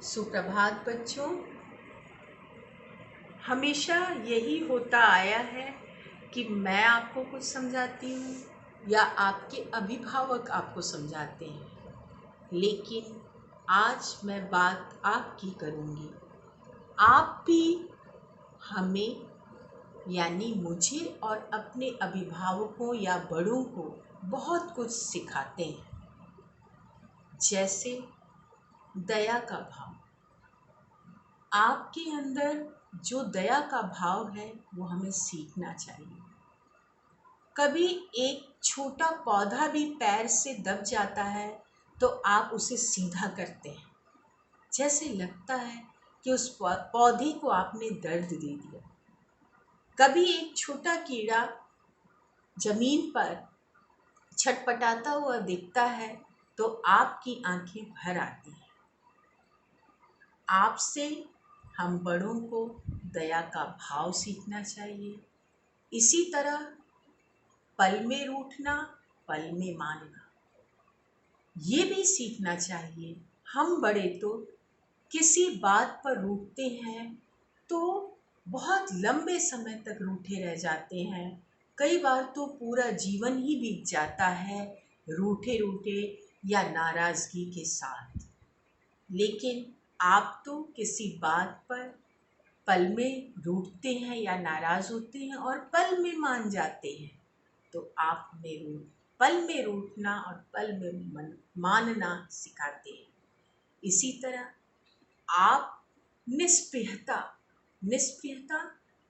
सुप्रभात बच्चों। हमेशा यही होता आया है कि मैं आपको कुछ समझाती हूँ या आपके अभिभावक आपको समझाते हैं, लेकिन आज मैं बात आपकी करूँगी। आप भी हमें यानी मुझे और अपने अभिभावकों या बड़ों को बहुत कुछ सिखाते हैं, जैसे दया का भाव। आपके अंदर जो दया का भाव है वो हमें सीखना चाहिए। कभी एक छोटा पौधा भी पैर से दब जाता है तो आप उसे सीधा करते हैं, जैसे लगता है कि उस पौधे को आपने दर्द दे दिया। कभी एक छोटा कीड़ा जमीन पर छटपटाता हुआ दिखता है तो आपकी आंखें भर आती हैं। आपसे हम बड़ों को दया का भाव सीखना चाहिए। इसी तरह पल में रूठना, पल में मानना, ये भी सीखना चाहिए। हम बड़े तो किसी बात पर रूठते हैं तो बहुत लंबे समय तक रूठे रह जाते हैं। कई बार तो पूरा जीवन ही बीत जाता है रूठे रूठे या नाराज़गी के साथ। लेकिन आप तो किसी बात पर पल में रूठते हैं या नाराज़ होते हैं और पल में मान जाते हैं। तो आप हमें पल में रूठना और पल में मानना सिखाते हैं। इसी तरह आप निष्प्रियता निष्प्रियता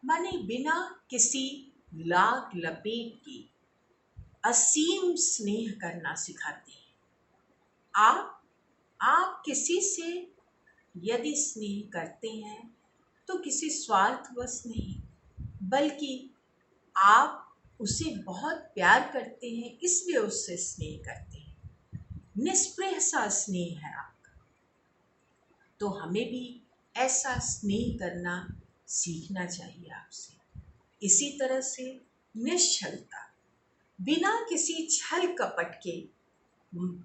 माने बिना किसी लाग लपेट के असीम स्नेह करना सिखाते हैं। आप किसी से यदि स्नेह करते हैं तो किसी स्वार्थवश नहीं, बल्कि आप उसे बहुत प्यार करते हैं, इसलिए उससे स्नेह करते हैं। निष्प्रिय सा स्नेह है आपका, तो हमें भी ऐसा स्नेह करना सीखना चाहिए आपसे। इसी तरह से निश्चलता, बिना किसी छल कपट के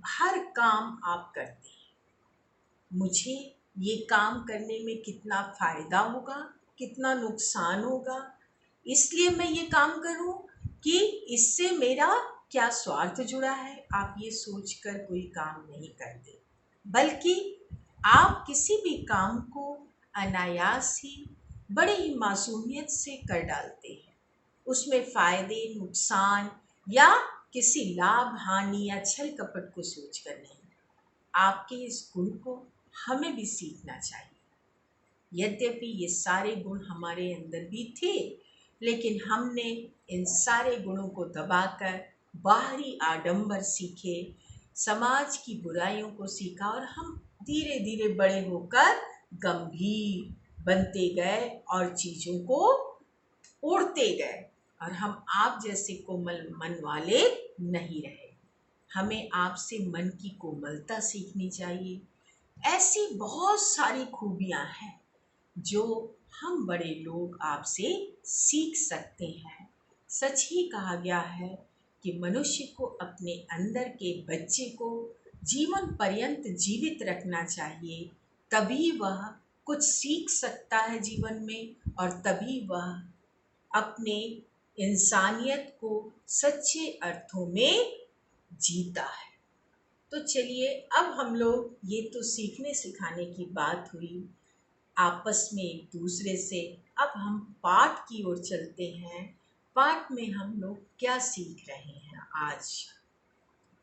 हर काम आप करते हैं। मुझे ये काम करने में कितना फ़ायदा होगा, कितना नुकसान होगा, इसलिए मैं ये काम करूं कि इससे मेरा क्या स्वार्थ जुड़ा है, आप ये सोचकर कोई काम नहीं करते, बल्कि आप किसी भी काम को अनायास ही बड़े ही मासूमियत से कर डालते हैं। उसमें फ़ायदे नुकसान या किसी लाभ हानि या छल कपट को सोचकर नहीं। आपके इस गुण को हमें भी सीखना चाहिए। यद्यपि ये सारे गुण हमारे अंदर भी थे, लेकिन हमने इन सारे गुणों को दबाकर बाहरी आडंबर सीखे, समाज की बुराइयों को सीखा और हम धीरे धीरे बड़े होकर गंभीर बनते गए और चीज़ों को उड़ते गए और हम आप जैसे कोमल मन वाले नहीं रहे। हमें आपसे मन की कोमलता सीखनी चाहिए। ऐसी बहुत सारी खूबियाँ हैं जो हम बड़े लोग आपसे सीख सकते हैं। सच ही कहा गया है कि मनुष्य को अपने अंदर के बच्चे को जीवन पर्यंत जीवित रखना चाहिए, तभी वह कुछ सीख सकता है जीवन में और तभी वह अपने इंसानियत को सच्चे अर्थों में जीता है। तो चलिए, अब हम लोग ये तो सीखने सिखाने की बात हुई आपस में एक दूसरे से। अब हम पाठ की ओर चलते हैं। पाठ में हम लोग क्या सीख रहे हैं आज?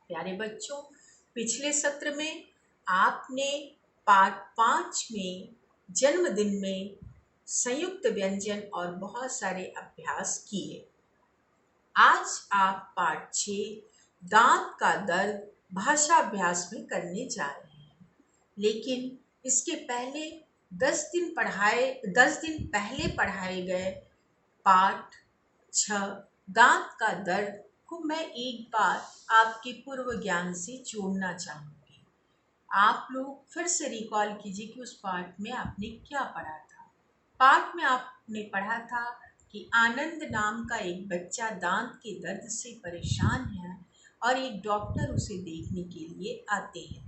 प्यारे बच्चों, पिछले सत्र में आपने पाठ 5 में जन्मदिन में संयुक्त व्यंजन और बहुत सारे अभ्यास किए। आज आप पाठ 6 दांत का दर्द भाषाभ्यास में करने जा रहे हैं। लेकिन इसके पहले 10 दिन पहले पढ़ाए गए पाठ 6 दांत का दर्द को मैं एक बार आपके पूर्व ज्ञान से जोड़ना चाहूँगी। आप लोग फिर से रिकॉल कीजिए कि उस पाठ में आपने क्या पढ़ा था। पाठ में आपने पढ़ा था कि आनंद नाम का एक बच्चा दांत के दर्द से परेशान है और एक डॉक्टर उसे देखने के लिए आते हैं।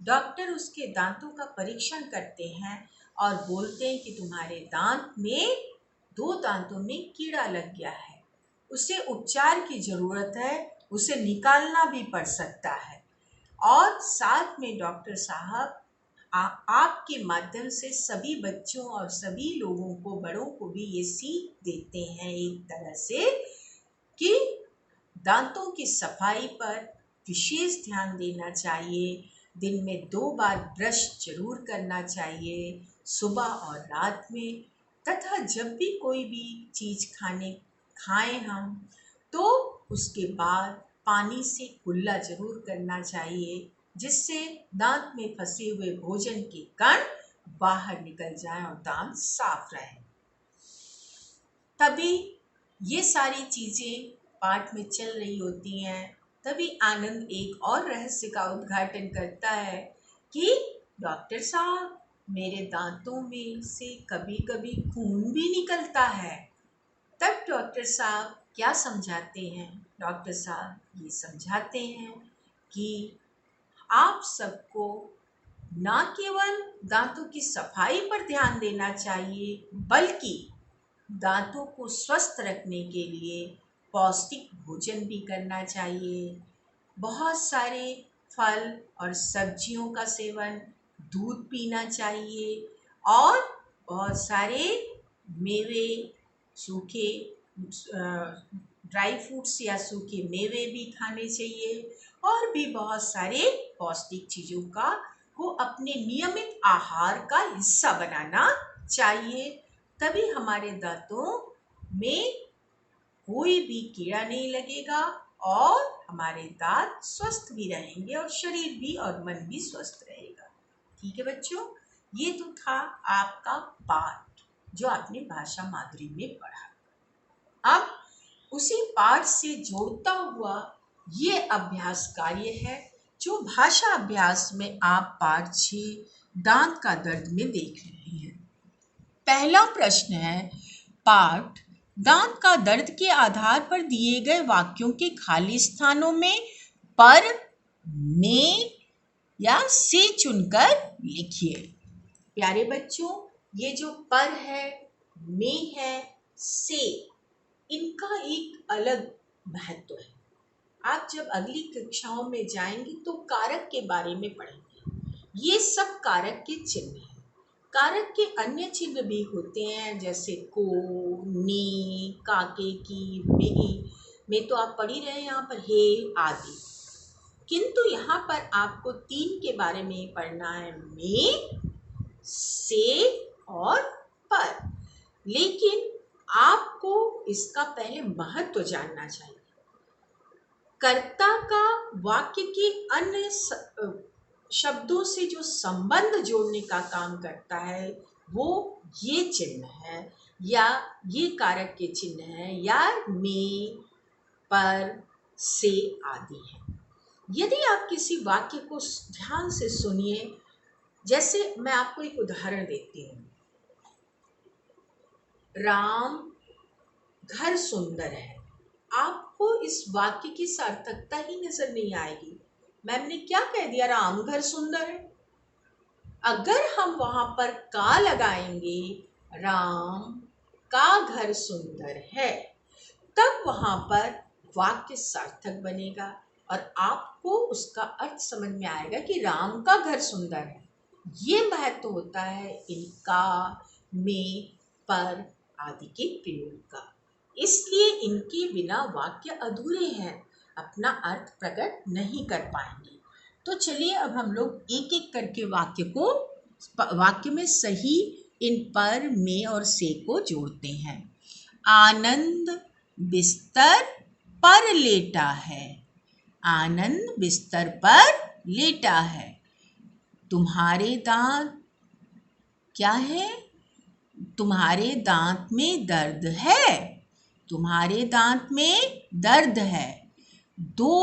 डॉक्टर उसके दांतों का परीक्षण करते हैं और बोलते हैं कि तुम्हारे दांत में 2 दांतों में कीड़ा लग गया है, उसे उपचार की ज़रूरत है, उसे निकालना भी पड़ सकता है। और साथ में डॉक्टर साहब आपके माध्यम से सभी बच्चों और सभी लोगों को, बड़ों को भी ये सीख देते हैं एक तरह से कि दांतों की सफाई पर विशेष ध्यान देना चाहिए। दिन में 2 बार ब्रश जरूर करना चाहिए, सुबह और रात में। तथा जब भी कोई भी चीज़ खाएं हम, तो उसके बाद पानी से कुल्ला जरूर करना चाहिए, जिससे दांत में फंसे हुए भोजन के कण बाहर निकल जाएं और दांत साफ रहें। तभी ये सारी चीज़ें पाठ में चल रही होती हैं, तभी आनंद एक और रहस्य का उद्घाटन करता है कि डॉक्टर साहब, मेरे दांतों में से कभी कभी खून भी निकलता है। तब डॉक्टर साहब क्या समझाते हैं? डॉक्टर साहब ये समझाते हैं कि आप सबको ना केवल दांतों की सफाई पर ध्यान देना चाहिए, बल्कि दांतों को स्वस्थ रखने के लिए पौष्टिक भोजन भी करना चाहिए। बहुत सारे फल और सब्जियों का सेवन, दूध पीना चाहिए और बहुत सारे मेवे, सूखे ड्राई फ्रूट्स या सूखे मेवे भी खाने चाहिए, और भी बहुत सारे पौष्टिक चीज़ों को अपने नियमित आहार का हिस्सा बनाना चाहिए। तभी हमारे दांतों में कोई भी कीड़ा नहीं लगेगा और हमारे दांत स्वस्थ भी रहेंगे और शरीर भी और मन भी स्वस्थ रहेगा। ठीक है बच्चों, ये तो था आपका पाठ जो आपने भाषा माधुरी में पढ़ा। अब उसी पाठ से जोड़ता हुआ ये अभ्यास कार्य है जो भाषा अभ्यास में आप पाठ 6 दांत का दर्द में देख रहे हैं। पहला प्रश्न है, पाठ दांत का दर्द के आधार पर दिए गए वाक्यों के खाली स्थानों में पर, में या से चुनकर लिखिए। प्यारे बच्चों, ये जो पर है, में है, से, इनका एक अलग महत्व है। आप जब अगली कक्षाओं में जाएंगे तो कारक के बारे में पढ़ेंगे। ये सब कारक के चिन्ह हैं। कारक के अन्य चिन्ह भी होते हैं, जैसे को, ने, काके की, में तो आप पढ़ ही रहे हैं यहाँ पर, हे आदि। किंतु यहाँ पर आपको 3 के बारे में पढ़ना है, में, से और पर। लेकिन आपको इसका पहले महत्व जानना चाहिए। कर्ता का वाक्य के अन्य शब्दों से जो संबंध जोड़ने का काम करता है, वो ये चिन्ह है या ये कारक के चिन्ह है, या में, पर, से आदि है। यदि आप किसी वाक्य को ध्यान से सुनिए, जैसे मैं आपको एक उदाहरण देती हूँ। राम घर सुंदर है। आपको इस वाक्य की सार्थकता ही नजर नहीं आएगी। मैम ने क्या कह दिया? राम घर सुंदर है। अगर हम वहां पर का लगाएंगे, राम का घर सुंदर है, तब वहां पर वाक्य सार्थक बनेगा और आपको उसका अर्थ समझ में आएगा कि राम का घर सुंदर है। ये महत्व होता है इनका, में, पर आदि के प्रयोग का। इसलिए इनके बिना वाक्य अधूरे हैं, अपना अर्थ प्रकट नहीं कर पाएंगे। तो चलिए अब हम लोग एक एक करके वाक्य में सही इन पर, में और से को जोड़ते हैं। आनंद बिस्तर पर लेटा है। आनंद बिस्तर पर लेटा है। तुम्हारे दांत क्या है? तुम्हारे दांत में दर्द है। तुम्हारे दांत में दर्द है। दो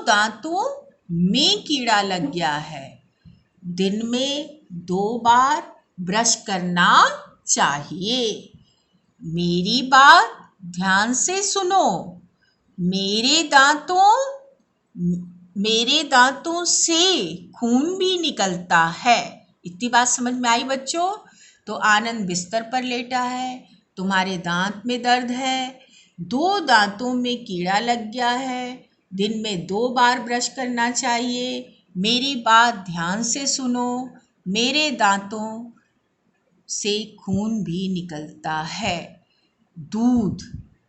दांतों में कीड़ा लग गया है। दिन में 2 बार ब्रश करना चाहिए। मेरी बात ध्यान से सुनो। मेरे दांतों मेरे दांतों से खून भी निकलता है। इतनी बात समझ में आई बच्चों? तो आनंद बिस्तर पर लेटा है, तुम्हारे दांत में दर्द है, 2 दांतों में कीड़ा लग गया है, दिन में 2 बार ब्रश करना चाहिए। मेरी बात ध्यान से सुनो, मेरे दांतों से खून भी निकलता है। दूध।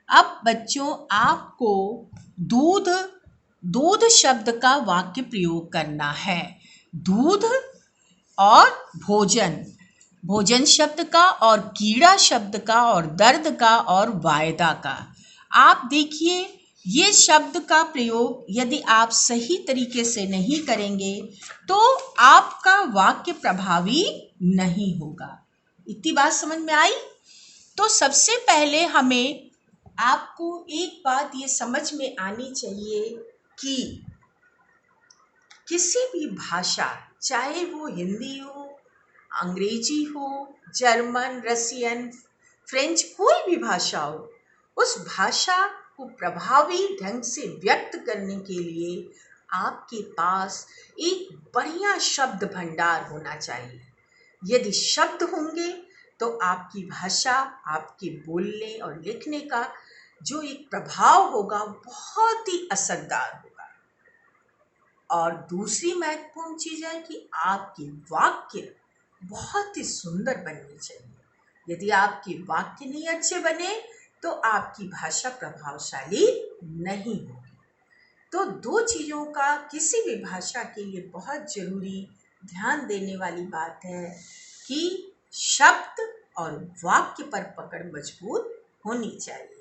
अब बच्चों आपको दूध दूध शब्द का वाक्य प्रयोग करना है। दूध और भोजन, भोजन शब्द का और कीड़ा शब्द का और दर्द का और वायदा का। आप देखिए, ये शब्द का प्रयोग यदि आप सही तरीके से नहीं करेंगे तो आपका वाक्य प्रभावी नहीं होगा। इतनी बात समझ में आई? तो सबसे पहले हमें आपको एक बात ये समझ में आनी चाहिए कि किसी भी भाषा, चाहे वो हिंदी हो, अंग्रेजी हो, जर्मन, रसियन, फ्रेंच, कोई भी भाषा हो, उस भाषा को प्रभावी ढंग से व्यक्त करने के लिए आपके पास एक बढ़िया शब्द भंडार होना चाहिए। यदि शब्द होंगे तो आपकी भाषा, आपके बोलने और लिखने का जो एक प्रभाव होगा बहुत ही असरदार होगा। और दूसरी महत्वपूर्ण चीज़ है कि आपके वाक्य बहुत ही सुंदर बनने चाहिए। यदि आपके वाक्य नहीं अच्छे बने तो आपकी भाषा प्रभावशाली नहीं होगी। तो 2 चीज़ों का किसी भी भाषा के लिए बहुत ज़रूरी ध्यान देने वाली बात है कि शब्द और वाक्य पर पकड़ मजबूत होनी चाहिए।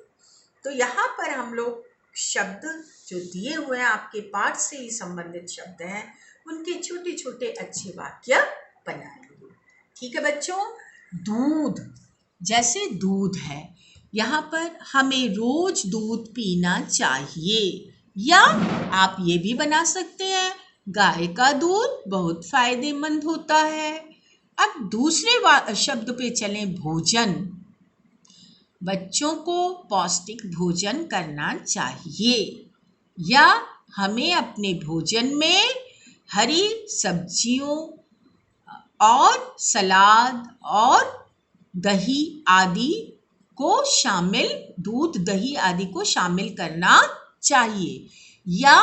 तो यहाँ पर हम लोग शब्द जो दिए हुए हैं, आपके पाठ से ही संबंधित शब्द हैं, उनके छोटे छोटे अच्छे वाक्य बनाएंगे। ठीक है बच्चों? दूध, जैसे दूध है, यहाँ पर हमें रोज दूध पीना चाहिए, या आप ये भी बना सकते हैं गाय का दूध बहुत फायदेमंद होता है। अब दूसरे शब्द पे चलें, भोजन। बच्चों को पौष्टिक भोजन करना चाहिए, या हमें अपने भोजन में हरी सब्जियों और सलाद और दही आदि को शामिल, दूध दही आदि को शामिल करना चाहिए, या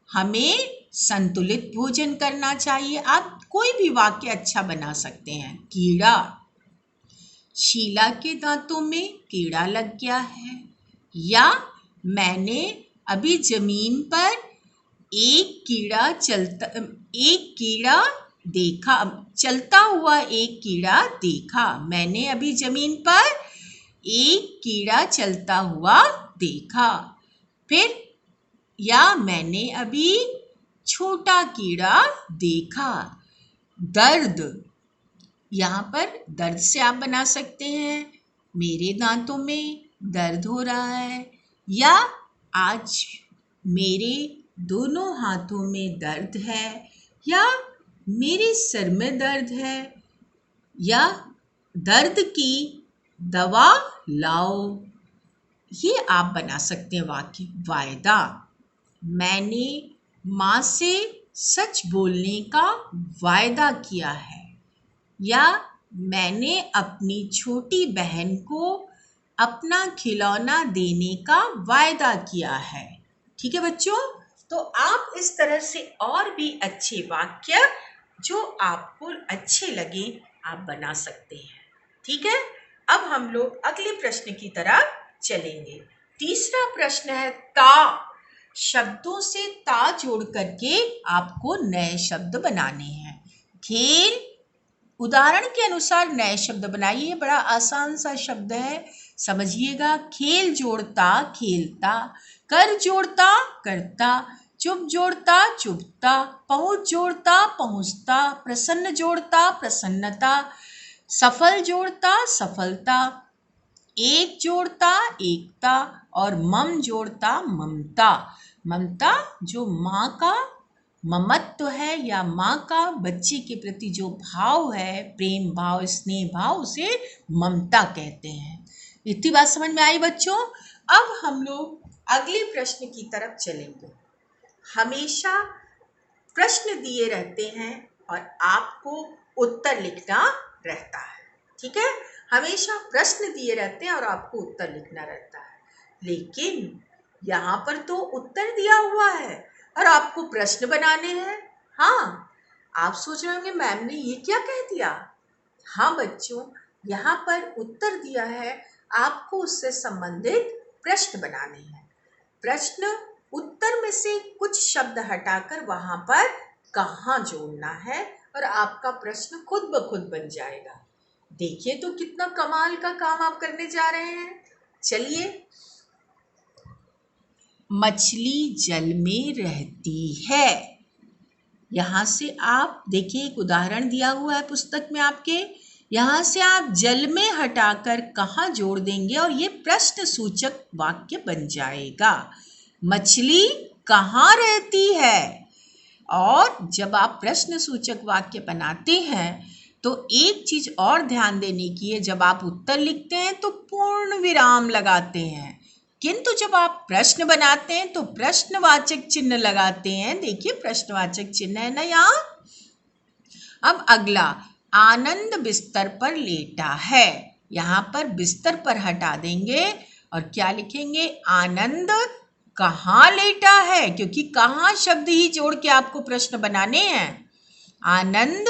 हमें संतुलित भोजन करना चाहिए। आप कोई भी वाक्य अच्छा बना सकते हैं। कीड़ा, शीला के दांतों में कीड़ा लग गया है, या मैंने अभी जमीन पर एक कीड़ा देखा, चलता हुआ एक कीड़ा देखा। मैंने अभी जमीन पर एक कीड़ा चलता हुआ देखा। फिर, या मैंने अभी छोटा कीड़ा देखा। दर्द, यहाँ पर दर्द से आप बना सकते हैं मेरे दांतों में दर्द हो रहा है, या आज मेरे दोनों हाथों में दर्द है, या मेरे सर में दर्द है, या दर्द की दवा लाओ। ये आप बना सकते हैं वाक्य। वायदा, मैंने माँ से सच बोलने का वायदा किया है, या मैंने अपनी छोटी बहन को अपना खिलौना देने का वायदा किया है। ठीक है बच्चों? तो आप इस तरह से और भी अच्छे वाक्य जो आपको अच्छे लगे आप बना सकते हैं। ठीक है? अब हम लोग अगले प्रश्न की तरफ चलेंगे। तीसरा प्रश्न है ता। शब्दों से ता जोड़ करके आपको नए शब्द बनाने हैं। खेल, उदाहरण के अनुसार नए शब्द बनाइए। बड़ा आसान सा शब्द है, समझिएगा। खेल जोड़ता खेलता, कर जोड़ता करता, चुप जोड़ता चुभता, पहुँच जोड़ता पहुँचता, प्रसन्न जोड़ता प्रसन्नता, सफल जोड़ता सफलता, एक जोड़ता एकता, और मम जोड़ता ममता। ममता जो माँ का ममत्व है, या माँ का बच्चे के प्रति जो भाव है, प्रेम भाव, स्नेह भाव, उसे ममता कहते हैं। इतनी बात समझ में आई बच्चों? अब हम लोग अगले प्रश्न की तरफ चलेंगे। हमेशा प्रश्न दिए रहते हैं और आपको उत्तर लिखना रहता है। ठीक है, हमेशा प्रश्न दिए रहते हैं और आपको उत्तर लिखना रहता है। लेकिन यहाँ पर तो उत्तर दिया हुआ है और आपको प्रश्न बनाने हैं। हाँ, आप सोच रहे होंगे मैम ने ये क्या कह दिया। हाँ बच्चों, यहाँ पर उत्तर दिया है, आपको उससे संबंधित प्रश्न बनाने हैं। प्रश्न उत्तर में से कुछ शब्द हटाकर वहां पर कहाँ जोड़ना है और आपका प्रश्न खुद ब खुद बन जाएगा। देखिए तो कितना कमाल का काम आप करने जा रहे हैं। चलिए, मछली जल में रहती है। यहाँ से आप देखिए, एक उदाहरण दिया हुआ है पुस्तक में आपके। यहाँ से आप जल में हटाकर कहाँ जोड़ देंगे और ये प्रश्न सूचक वाक्य बन जाएगा। मछली कहाँ रहती है। और जब आप प्रश्न सूचक वाक्य बनाते हैं तो एक चीज और ध्यान देने की है, जब आप उत्तर लिखते हैं तो पूर्ण विराम लगाते हैं, किंतु जब आप प्रश्न बनाते हैं तो प्रश्नवाचक चिन्ह लगाते हैं। देखिए प्रश्नवाचक चिन्ह है ना यहाँ। अब अगला, आनंद बिस्तर पर लेटा है। यहाँ पर बिस्तर पर हटा देंगे और क्या लिखेंगे, आनंद कहाँ लेटा है, क्योंकि कहाँ शब्द ही जोड़ के आपको प्रश्न बनाने हैं। आनंद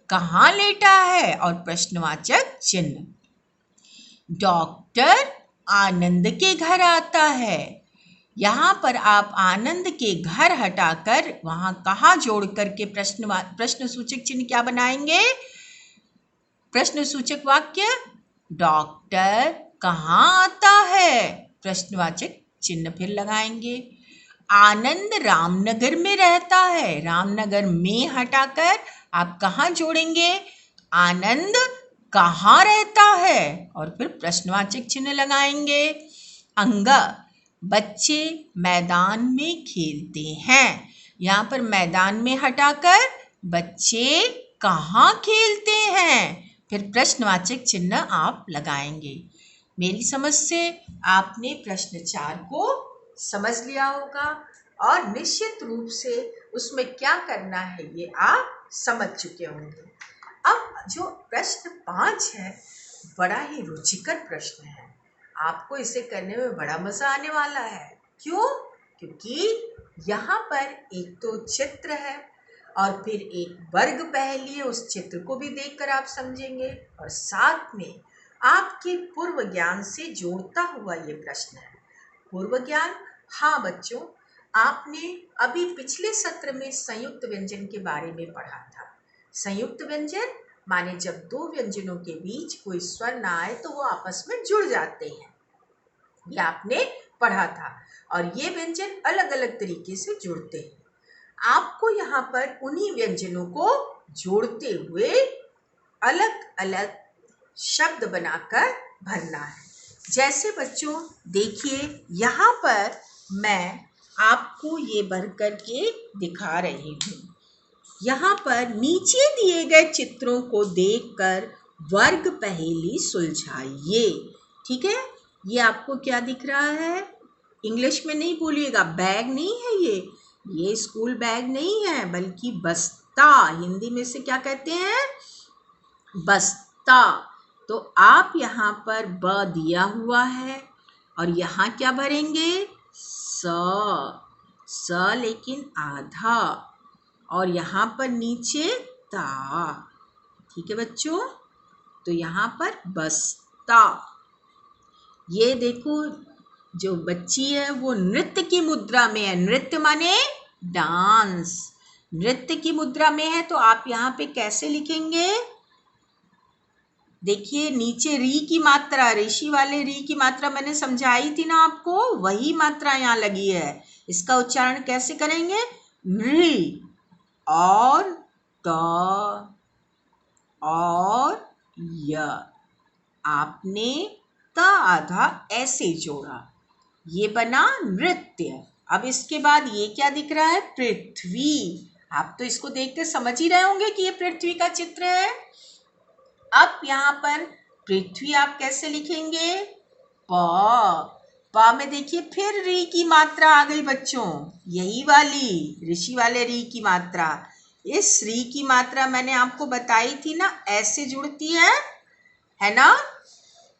कहाँ लेटा है और प्रश्नवाचक चिन्ह। डॉक्टर आनंद के घर आता है। यहाँ पर आप आनंद के घर हटाकर वहां कहाँ जोड़ करके प्रश्न सूचक चिन्ह क्या बनाएंगे, प्रश्न सूचक वाक्य। डॉक्टर कहाँ आता है, प्रश्नवाचक चिन्ह फिर लगाएंगे। आनंद रामनगर में रहता है। रामनगर में हटाकर आप कहाँ जोड़ेंगे, आनंद कहाँ रहता है और फिर प्रश्नवाचक चिन्ह लगाएंगे। अंगा, बच्चे मैदान में खेलते हैं। यहाँ पर मैदान में हटाकर बच्चे कहाँ खेलते हैं, फिर प्रश्नवाचक चिन्ह आप लगाएंगे। मेरी समझ से आपने प्रश्न 4 को समझ लिया होगा और निश्चित रूप से उसमें क्या करना है ये आप समझ चुके होंगे। अब जो प्रश्न 5 है, बड़ा ही रुचिकर प्रश्न है। आपको इसे करने में बड़ा मजा आने वाला है। क्यों? क्योंकि यहाँ पर एक तो चित्र है और फिर एक वर्ग पहेली है, उस चित्र को भी देखकर आप समझेंगे और साथ में आपके पूर्व ज्ञान से जोड़ता हुआ ये प्रश्न है। पूर्व ज्ञान, हाँ बच्चों, आपने अभी पिछले सत्र में संयुक्त व्यंजन के बारे में पढ़ा था। संयुक्त व्यंजन माने जब दो व्यंजनों के बीच कोई स्वर ना आए तो वो आपस में जुड़ जाते हैं, ये आपने पढ़ा था। और ये व्यंजन अलग अलग तरीके से जुड़ते हैं। आपको यहाँ पर उन्हीं व्यंजनों को जोड़ते हुए अलग अलग शब्द बनाकर भरना है। जैसे बच्चों देखिए, यहाँ पर मैं आपको ये भर करके दिखा रही हूँ। यहाँ पर नीचे दिए गए चित्रों को देखकर वर्ग पहेली सुलझाइए। ठीक है, ये आपको क्या दिख रहा है, इंग्लिश में नहीं बोलिएगा, बैग नहीं है ये स्कूल बैग नहीं है, बल्कि बस्ता। हिंदी में से क्या कहते हैं, बस्ता। तो आप यहाँ पर ब दिया हुआ है और यहाँ क्या भरेंगे, स लेकिन आधा, और यहाँ पर नीचे ता। ठीक है बच्चों, तो यहाँ पर बस्ता। ये देखो, जो बच्ची है वो नृत्य की मुद्रा में है। नृत्य माने डांस, नृत्य की मुद्रा में है। तो आप यहाँ पे कैसे लिखेंगे, देखिए नीचे री की मात्रा, ऋषि वाले री की मात्रा मैंने समझाई थी ना आपको, वही मात्रा यहाँ लगी है। इसका उच्चारण कैसे करेंगे, नृ और त और य। आपने त आधा ऐसे जोड़ा, ये बना नृत्य। अब इसके बाद ये क्या दिख रहा है, पृथ्वी। आप तो इसको देखकर समझ ही रहे होंगे कि ये पृथ्वी का चित्र है। अब यहाँ पर पृथ्वी आप कैसे लिखेंगे, प। प में देखिए फिर री की मात्रा आ गई बच्चों, यही वाली ऋषि वाले री की मात्रा। इस री की मात्रा मैंने आपको बताई थी ना, ऐसे जुड़ती है ना।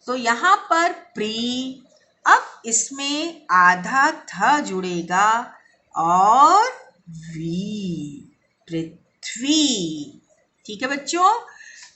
तो यहाँ पर प्री, अब इसमें आधा थ जुड़ेगा और वी, पृथ्वी। ठीक है बच्चों।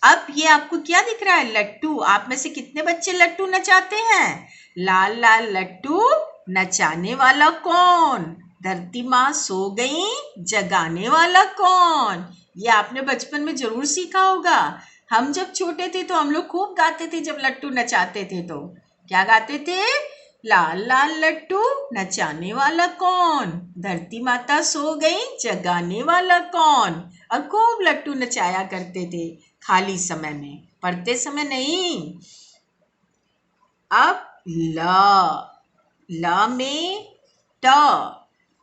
अब ये आपको क्या दिख रहा है? लट्टू। आप में से कितने बच्चे लट्टू नचाते हैं? लाल लाल लट्टू नचाने वाला कौन? धरती माँ सो गई जगाने वाला कौन? ये आपने बचपन में जरूर सीखा होगा। हम जब छोटे थे तो हम लोग खूब गाते थे, जब लट्टू नचाते थे तो क्या गाते थे? लाल लाल लट्टू नचाने वाला कौन? धरती माता सो गई जगाने वाला कौन? और खूब लट्टू नचाया करते थे खाली समय में, पढ़ते समय नहीं। अब ल में ट।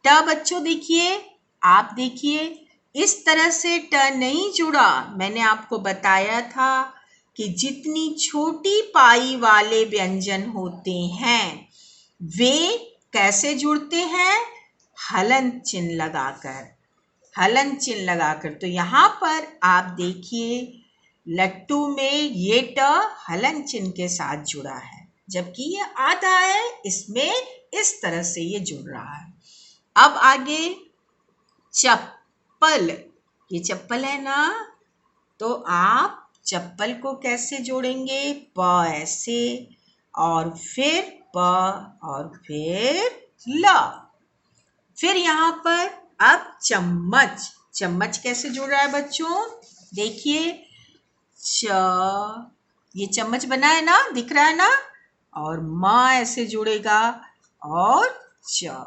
ट बच्चों देखिए, आप देखिए इस तरह से ट नहीं जुड़ा। मैंने आपको बताया था कि जितनी छोटी पाई वाले व्यंजन होते हैं वे कैसे जुड़ते हैं? हलन चिन्ह लगाकर, हलन चिन्ह लगाकर। तो यहाँ पर आप देखिए लट्टू में ये ट हलन चिन्ह के साथ जुड़ा है, जबकि ये आधा है, इसमें इस तरह से ये जुड़ रहा है। अब आगे चप्पल, ये चप्पल है ना, तो आप चप्पल को कैसे जोड़ेंगे? प ऐसे और फिर प और फिर ल। फिर यहाँ पर अब चम्मच, चम्मच कैसे जुड़ रहा है बच्चों? देखिए ये चम्मच बना है ना, दिख रहा है ना, और म ऐसे जुड़ेगा और च,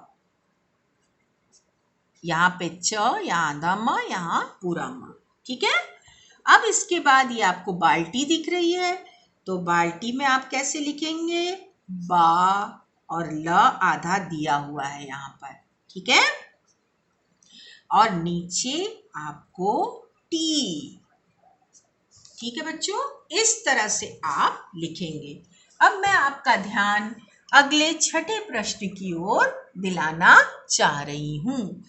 यहाँ पे च, यहाँ आधा म, यहाँ पूरा म। ठीक है। अब इसके बाद ये आपको बाल्टी दिख रही है, तो बाल्टी में आप कैसे लिखेंगे? बा और ल आधा दिया हुआ है यहाँ पर। ठीक है। और नीचे आपको टी। ठीक है बच्चों, इस तरह से आप लिखेंगे। अब मैं आपका ध्यान अगले छठे प्रश्न की ओर दिलाना चाह रही हूँ।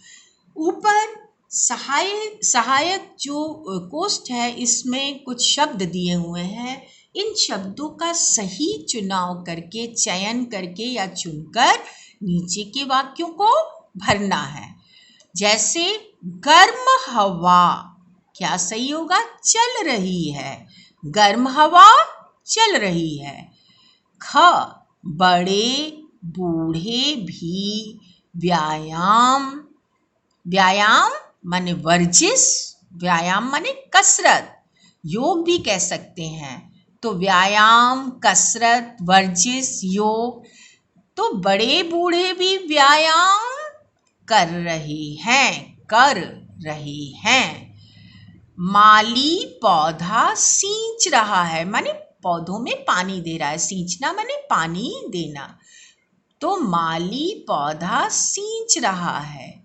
ऊपर सहायक जो कोष्ठ है, इसमें कुछ शब्द दिए हुए हैं। इन शब्दों का सही चुनाव करके, चयन करके या चुनकर नीचे के वाक्यों को भरना है। जैसे गर्म हवा, क्या सही होगा? चल रही है, गर्म हवा चल रही है। ख, बड़े बूढ़े भी व्यायाम, व्यायाम माने वर्जिश, व्यायाम माने कसरत, योग भी कह सकते हैं। तो व्यायाम, कसरत, वर्जिश, योग। तो बड़े बूढ़े भी व्यायाम कर रहे हैं, कर रहे हैं। माली पौधा सींच रहा है, माने पौधों में पानी दे रहा है। सींचना माने पानी देना। तो माली पौधा सींच रहा है।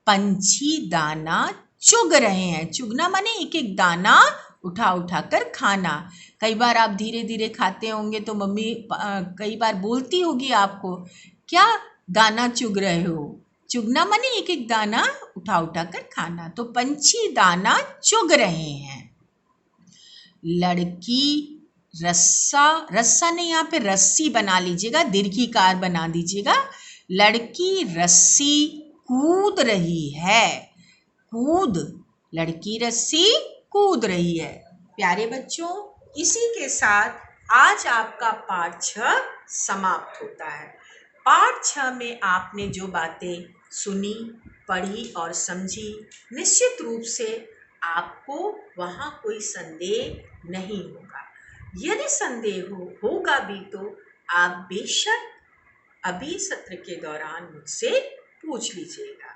पंछी दाना चुग रहे हैं। चुगना माने एक एक दाना उठा उठा कर खाना। कई बार आप धीरे धीरे खाते होंगे तो मम्मी कई बार बोलती होगी आपको, क्या दाना चुग रहे हो? चुगना माने एक एक दाना उठा उठा कर खाना। तो पंछी दाना चुग रहे हैं। लड़की रस्सा, रस्सा नहीं, यहाँ पे रस्सी बना लीजिएगा, दीर्घिकार बना दीजिएगा। लड़की रस्सी कूद रही है। कूद, लड़की रस्सी कूद रही है। प्यारे बच्चों, इसी के साथ आज आपका पाठ 6 समाप्त होता है। पाठ 6 में आपने जो बातें सुनी, पढ़ी और समझी, निश्चित रूप से आपको वहाँ कोई संदेह नहीं होगा। यदि संदेह होगा भी तो आप बेशक अभी सत्र के दौरान मुझसे पूछ लीजिएगा।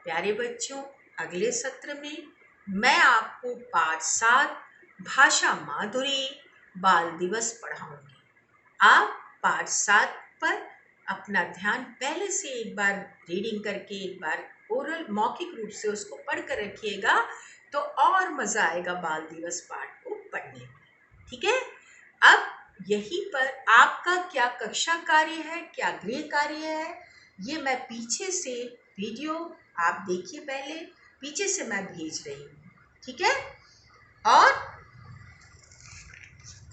प्यारे बच्चों, अगले सत्र में मैं आपको पाठ 7 भाषा माधुरी बाल दिवस पढ़ाऊंगी। आप पाठ 7 पर अपना ध्यान पहले से एक बार रीडिंग करके, एक बार ओरल मौखिक रूप से उसको पढ़ कर रखिएगा, तो और मज़ा आएगा बाल दिवस पाठ को पढ़ने में। ठीक है। अब यहीं पर आपका क्या कक्षा कार्य है, क्या गृह कार्य है, ये मैं पीछे से वीडियो आप देखिए, पहले पीछे से मैं भेज रही हूँ, ठीक है।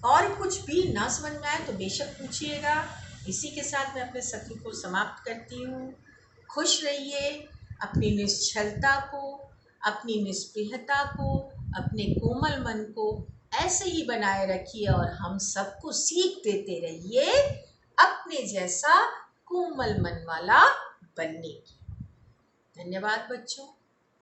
और कुछ भी ना समझ में आए तो बेशक पूछिएगा। इसी के साथ मैं अपने सत्र को समाप्त करती हूँ। खुश रहिए, अपनी निश्चलता को, अपनी निष्प्रियता को, अपने कोमल मन को ऐसे ही बनाए रखिए और हम सबको सीख देते रहिए अपने जैसा कोमल मन वाला बनने की। धन्यवाद बच्चों।